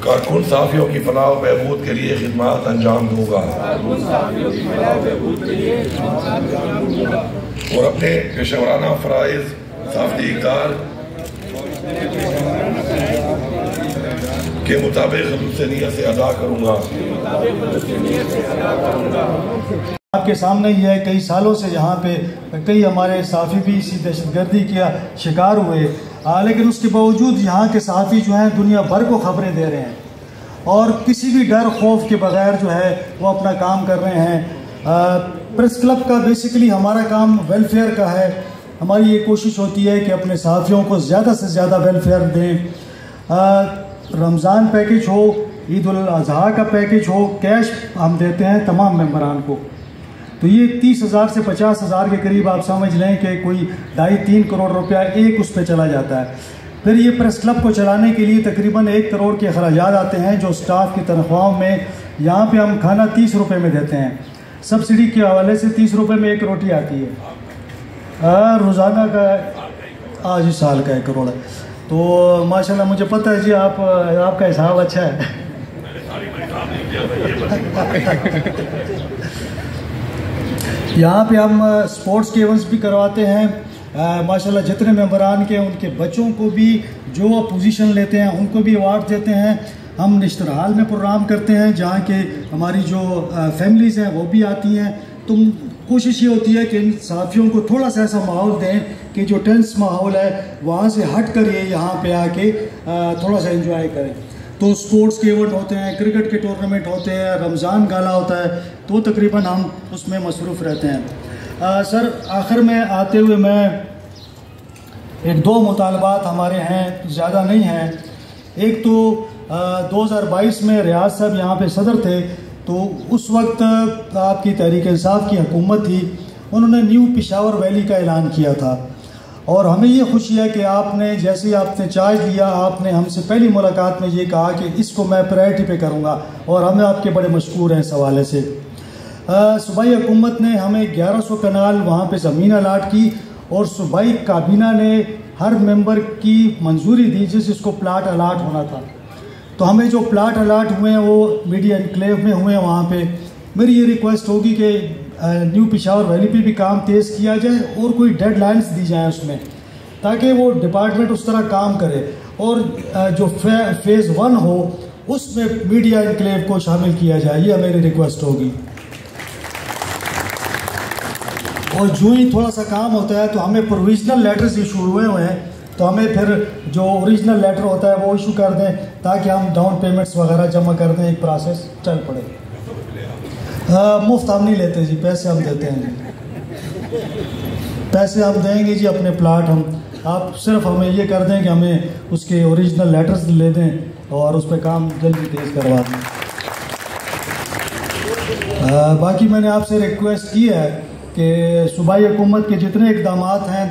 کارکن صحافیوں کی فلاح و بہبود کے لیے خدمات انجام دوں گا اور اپنے پیشہ ورانہ فرائض صحافتی اقدار کے مطابق خلوص نیت سے ادا کروں گا۔ آپ کے سامنے یہ ہے، کئی سالوں سے یہاں پہ کئی ہمارے صحافی بھی اسی دہشت گردی کا شکار ہوئے، لیکن اس کے باوجود یہاں کے صحافی جو ہیں دنیا بھر کو خبریں دے رہے ہیں اور کسی بھی ڈر خوف کے بغیر جو ہے وہ اپنا کام کر رہے ہیں۔ پریس کلب کا بیسیکلی ہمارا کام ویلفیئر کا ہے۔ ہماری یہ کوشش ہوتی ہے کہ اپنے صحافیوں کو زیادہ سے زیادہ ویلفیئر دیں۔ رمضان پیکیج ہو، عید الاضحیٰ کا پیکیج ہو، کیش ہم دیتے ہیں تمام ممبران کو۔ تو یہ 30,000 سے 50,000 کے قریب آپ سمجھ لیں کہ کوئی 2.5-3 کروڑ روپیہ ایک اس پہ چلا جاتا ہے۔ پھر یہ پریس کلب کو چلانے کے لیے تقریباً 1 کروڑ کے اخراجات آتے ہیں، جو سٹاف کی تنخواہوں میں یہاں پہ ہم کھانا 30 روپے میں دیتے ہیں۔ سبسڈی کے حوالے سے 30 روپے میں 1 روٹی آتی ہے۔ روزانہ کا آج اس سال کا 1 کروڑ ہے۔ تو ماشاءاللہ مجھے پتہ ہے جی آپ کا حساب اچھا ہے۔ یہاں پہ ہم سپورٹس کے ایونٹس بھی کرواتے ہیں۔ ماشاءاللہ جتنے ممبران کے ان کے بچوں کو بھی جو پوزیشن لیتے ہیں ان کو بھی ایوارڈ دیتے ہیں۔ ہم نشتر حال میں پروگرام کرتے ہیں جہاں کہ ہماری جو فیملیز ہیں وہ بھی آتی ہیں۔ تو کوشش یہ ہوتی ہے کہ ان صحافیوں کو تھوڑا سا ایسا ماحول دیں کہ جو ٹینس ماحول ہے وہاں سے ہٹ کر یہ یہاں پہ آ کے تھوڑا سا انجوائے کریں۔ تو سپورٹس کے ایونٹ ہوتے ہیں، کرکٹ کے ٹورنامنٹ ہوتے ہیں، رمضان گالا ہوتا ہے، تو تقریباً ہم اس میں مصروف رہتے ہیں۔ سر آخر میں آتے ہوئے میں 1-2 مطالبات ہمارے ہیں، زیادہ نہیں ہیں۔ ایک تو 2022 میں ریاض صاحب یہاں پہ صدر تھے، تو اس وقت آپ کی تحریک انصاف کی حکومت تھی، انہوں نے نیو پشاور ویلی کا اعلان کیا تھا، اور ہمیں یہ خوشی ہے کہ آپ نے جیسے ہی آپ نے چارج لیا آپ نے ہم سے پہلی ملاقات میں یہ کہا کہ اس کو میں پرائرٹی پہ کروں گا، اور ہمیں آپ کے بڑے مشکور ہیں اس حوالے سے۔ صوبائی حکومت نے ہمیں 1100 کنال وہاں پہ زمین الاٹ کی، اور صوبائی کابینہ نے ہر ممبر کی منظوری دی جس کو پلاٹ الاٹ ہونا تھا۔ تو ہمیں جو پلاٹ الاٹ ہوئے ہیں وہ میڈیا انکلیو میں ہوئے ہیں وہاں پہ۔ میری یہ ریکویسٹ ہوگی کہ نیو پشاور ویلی پہ بھی کام تیز کیا جائے اور کوئی ڈیڈ لائنز دی جائیں اس میں، تاکہ وہ ڈپارٹمنٹ اس طرح کام کرے، اور جو فیز 1 ہو اس میں میڈیا انکلیو کو شامل کیا جائے، یہ میری ریکویسٹ ہوگی۔ اور جو ہی تھوڑا سا کام ہوتا ہے تو ہمیں پروویژنل لیٹرز ایشو ہوئے ہیں، تو ہمیں پھر جو اوریجنل لیٹر ہوتا ہے وہ ایشو کر دیں تاکہ ہم ڈاؤن پیمنٹس وغیرہ جمع کر دیں، ایک پروسیس چل پڑے۔ مفت ہم نہیں لیتے جی، پیسے ہم دیتے ہیں جی، پیسے ہم دیں گے جی اپنے پلاٹ ہم، آپ صرف ہمیں یہ کر دیں کہ ہمیں اس کے اوریجنل لیٹرز لے دیں اور اس پہ کام جلدی تیز کروا دیں۔ باقی میں نے آپ سے ریکویسٹ کی ہے کہ صوبائی حکومت کے جتنے اقدامات ہیں،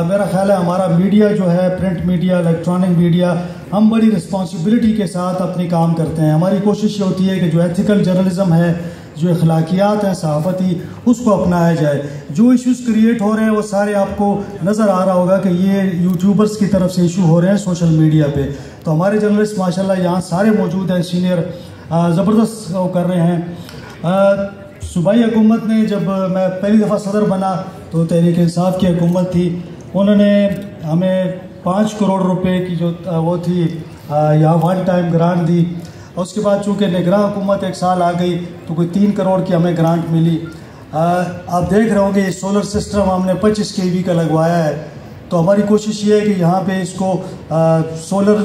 میرا خیال ہے ہمارا میڈیا جو ہے، پرنٹ میڈیا، الیکٹرانک میڈیا، ہم بڑی رسپانسبلٹی کے ساتھ اپنی کام کرتے ہیں۔ ہماری کوشش یہ ہوتی ہے کہ جو ایتھیکل جرنلزم ہے، جو اخلاقیات ہیں صحافتی، اس کو اپنایا جائے۔ جو ایشوز کریٹ ہو رہے ہیں وہ سارے آپ کو نظر آ رہا ہوگا کہ یہ یوٹیوبرز کی طرف سے ایشو ہو رہے ہیں سوشل میڈیا پہ، تو ہمارے جرنلسٹ ماشاءاللہ یہاں سارے موجود ہیں، سینئر زبردست کر رہے ہیں۔ صوبائی حکومت نے جب میں پہلی دفعہ صدر بنا تو تحریک انصاف کی حکومت تھی، انہوں نے ہمیں 5 کروڑ روپے کی جو وہ تھی یہاں 1 ٹائم گرانٹ دی، اور اس کے بعد چونکہ نگراں حکومت 1 سال آ گئی تو کوئی 3 کروڑ کی ہمیں گرانٹ ملی۔ آپ دیکھ رہے ہوں گے یہ سولر سسٹم ہم نے 25 kV کا لگوایا ہے، تو ہماری کوشش یہ ہے کہ یہاں پہ اس کو سولر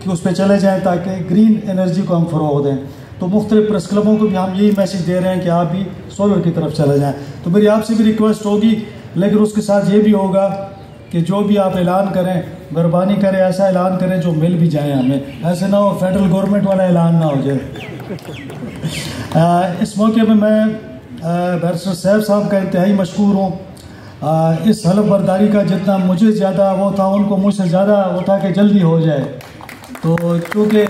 کی اس پہ چلے جائیں تاکہ گرین انرجی کو ہم فروغ دیں۔ تو مختلف پریس کلبوں کو بھی ہم یہی میسیج دے رہے ہیں کہ آپ بھی سولر کی طرف چلے جائیں۔ تو میری آپ سے بھی ریکویسٹ ہوگی، لیکن اس کے ساتھ یہ بھی ہوگا کہ جو بھی آپ اعلان کریں مہربانی کریں ایسا اعلان کریں جو مل بھی جائیں ہمیں، ایسے نہ ہو فیڈرل گورنمنٹ والا اعلان نہ ہو جائے۔ اس موقع پہ میں بیرسٹر صاحب صاحب کا انتہائی مشکور ہوں۔ اس حلف برداری کا جتنا مجھے زیادہ وہ تھا ان کو مجھ سے زیادہ وہ تھا کہ جلدی ہو جائے، تو چونکہ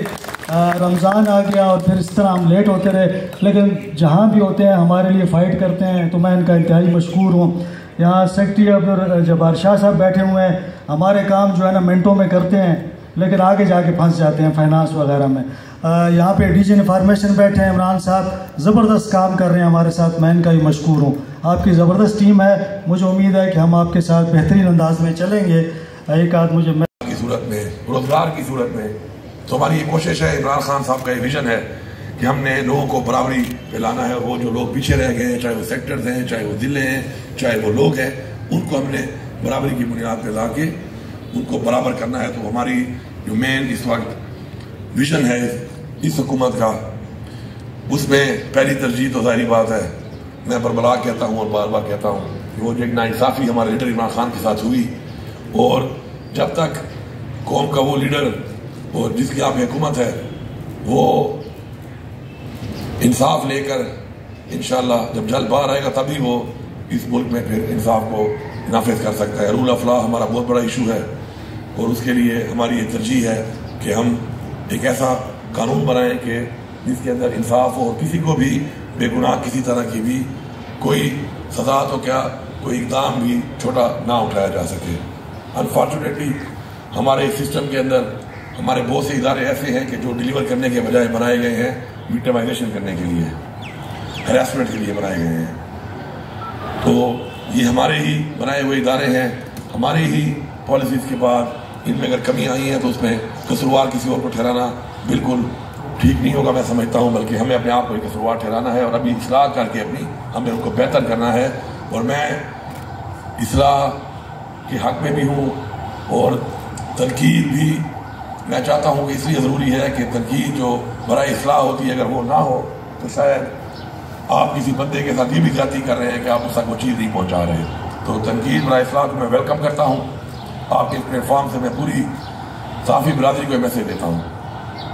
رمضان آ گیا اور پھر اس طرح ہم لیٹ ہوتے رہے، لیکن جہاں بھی ہوتے ہیں ہمارے لیے فائٹ کرتے ہیں، تو میں ان کا انتہائی مشکور ہوں۔ یہاں سیکرٹری جبار شاہ صاحب بیٹھے ہوئے ہیں، ہمارے کام جو ہے نا منٹوں میں کرتے ہیں، لیکن آگے جا کے پھنس جاتے ہیں فائنانس وغیرہ میں. یہاں پہ ڈی جی انفارمیشن بیٹھے ہیں عمران صاحب، زبردست کام کر رہے ہیں ہمارے ساتھ، میں ان کا بھی مشکور ہوں. آپ کی زبردست ٹیم ہے، مجھے امید ہے کہ ہم آپ کے ساتھ بہترین انداز میں چلیں گے. ایک آدھ مجھے کی صورت میں، روزگار کی صورت میں، تو ہماری یہ کوشش ہے، عمران خان صاحب کا یہ ویژن ہے کہ ہم نے لوگوں کو برابری پہ لانا ہے. وہ جو لوگ پیچھے رہ گئے ہیں، چاہے وہ سیکٹرز ہیں، چاہے وہ ضلع ہیں، چاہے وہ لوگ ہیں، ان کو ہم نے برابری کی بنیاد پہ لا کے ان کو برابر کرنا ہے. تو ہماری جو مین اس وقت ویژن ہے اس حکومت کا، اس میں پہلی ترجیح تو ظاہری بات ہے، میں بربلا کہتا ہوں اور بار بار کہتا ہوں کہ وہ جو ایک ناانصافی ہمارے لیڈر عمران خان کے ساتھ ہوئی، اور جب تک قوم کا وہ لیڈر اور جس کی آپ کی حکومت ہے وہ انصاف لے کر انشاءاللہ جب جلد باہر آئے گا تبھی وہ اس ملک میں پھر انصاف کو نافذ کر سکتا ہے. رول آف لا ہمارا بہت بڑا ایشو ہے، اور اس کے لیے ہماری یہ ترجیح ہے کہ ہم ایک ایسا قانون بنائیں کہ جس کے اندر انصاف ہو، کسی کو بھی بے گناہ کسی طرح کی بھی کوئی سزا تو کیا کوئی اقدام بھی چھوٹا نہ اٹھایا جا سکے. انفارچونیٹلی ہمارے سسٹم کے اندر ہمارے بہت سے ادارے ایسے ہیں کہ جو ڈیلیور کرنے کے بجائے بنائے گئے ہیں وکٹمائزیشن کرنے کے لیے، ہراسمنٹ کے لیے بنائے گئے ہیں. تو یہ ہمارے ہی بنائے ہوئے ادارے ہیں، ہمارے ہی پالیسیز کے بعد ان میں اگر کمی آئی ہیں تو اس میں قصوروار کسی اور کو ٹھہرانا بالکل ٹھیک نہیں ہوگا میں سمجھتا ہوں، بلکہ ہمیں اپنے آپ کو قصوروار ٹھہرانا ہے اور ابھی اصلاح کر کے ہمیں ان کو بہتر کرنا ہے. اور میں اصلاح کے حق میں بھی ہوں، اور تنقید بھی میں چاہتا ہوں کہ اس لیے ضروری ہے کہ تنقید جو برائے اصلاح ہوتی ہے اگر وہ نہ ہو تو شاید آپ کسی بندے کے ساتھ یہ بھی زیادتی کر رہے ہیں کہ آپ اس تک وہ چیز نہیں پہنچا رہے. تو تنقید برائے اصلاح کو میں ویلکم کرتا ہوں. آپ کے پلیٹ فارم سے میں پوری صحافی برادری کو میسج دیتا ہوں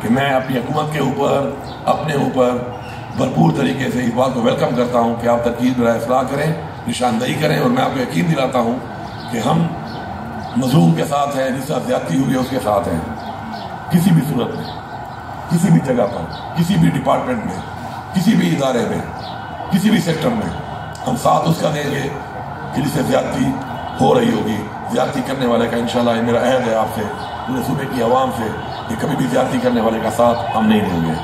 کہ میں اپنی حکومت کے اوپر اپنے اوپر بھرپور طریقے سے اس بات کو ویلکم کرتا ہوں کہ آپ تنقید برائے اصلاح کریں، نشاندہی کریں، اور میں آپ کو یقین دلاتا ہوں کہ ہم مظلوم کے ساتھ ہیں، جس طرح زیادتی ہوئی ہے اس کے ساتھ ہیں. کسی بھی صورت میں، کسی بھی جگہ پر، کسی بھی ڈپارٹمنٹ میں، کسی بھی ادارے میں، کسی بھی سیکٹر میں ہم ساتھ اس کا دیں گے کہ جس سے زیادتی ہو رہی ہوگی. زیادتی کرنے والے کا انشاءاللہ یہ میرا عہد ہے آپ سے، پورے صوبے کی عوام سے، کہ کبھی بھی زیادتی کرنے والے کا ساتھ ہم نہیں دیں گے.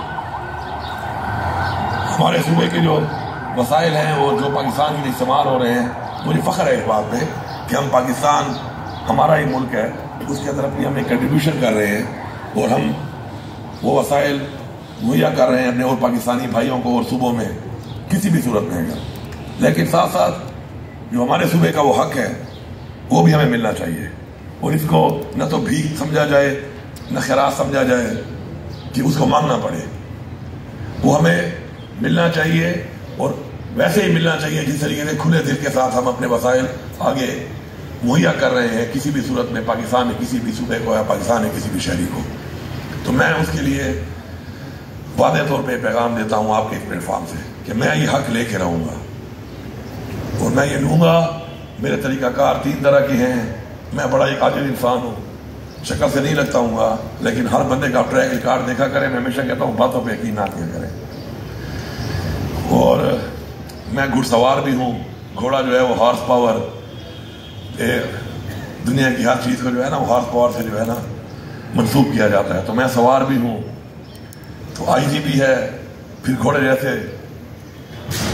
ہمارے صوبے کے جو وسائل ہیں وہ جو پاکستان کے لیے استعمال ہو رہے ہیں، مجھے فخر ہے اس بات پہ کہ ہم پاکستان ہمارا ہی ملک ہے، اس کے اندر اپنی ہم ایک کنٹریبیوشن کر رہے ہیں، اور ہم وہ وسائل مہیا کر رہے ہیں اپنے اور پاکستانی بھائیوں کو اور صوبوں میں کسی بھی صورت میں. لیکن ساتھ ساتھ جو ہمارے صوبے کا وہ حق ہے وہ بھی ہمیں ملنا چاہیے، اور اس کو نہ تو بھیک سمجھا جائے نہ خیرات سمجھا جائے کہ اس کو مانگنا پڑے. وہ ہمیں ملنا چاہیے، اور ویسے ہی ملنا چاہیے جس طریقے سے کھلے دل کے ساتھ ہم اپنے وسائل آگے مہیا کر رہے ہیں کسی بھی صورت میں، پاکستان نے کسی بھی صوبے کو یا پاکستان نے کسی بھی شہری کو. تو میں اس کے لیے واضح طور پہ پیغام دیتا ہوں آپ کے پلیٹ فارم سے کہ میں یہ حق لے کے رہوں گا، اور میں یہ لوں گا. میرے طریقہ کار 3 طرح کے ہیں. میں بڑا ایک عاجز انسان ہوں، شکل سے نہیں لگتا ہوں گا، لیکن ہر بندے کا ٹریک ریکارڈ دیکھا کریں. میں ہمیشہ کہتا ہوں باتوں پہ یقین نہ کیا کریں. اور میں گھڑ سوار بھی ہوں. گھوڑا جو ہے وہ ہارس پاور، دنیا کی ہر چیز کو جو ہے نا وہ ہارس پاور سے جو ہے نا منسوب کیا جاتا ہے. تو میں سوار بھی ہوں، تو آئی جی بھی ہے، پھر گھوڑے جیسے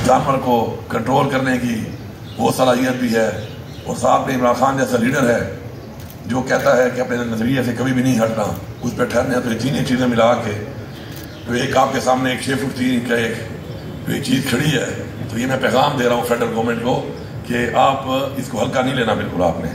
جانور کو کنٹرول کرنے کی وہ صلاحیت بھی ہے. اور ساتھ میں عمران خان جیسا لیڈر ہے جو کہتا ہے کہ اپنے نظریے سے کبھی بھی نہیں ہٹنا، اس پہ ٹھہرنا ہے. تو یہ تینوں چیزیں ملا کے تو ایک آپ کے سامنے ایک 6 فٹ 3 انچ کا ایک چیز کھڑی ہے. تو یہ میں پیغام دے رہا ہوں فیڈرل گورنمنٹ کو کہ آپ اس کو ہلکا نہیں لینا بالکل آپ نے.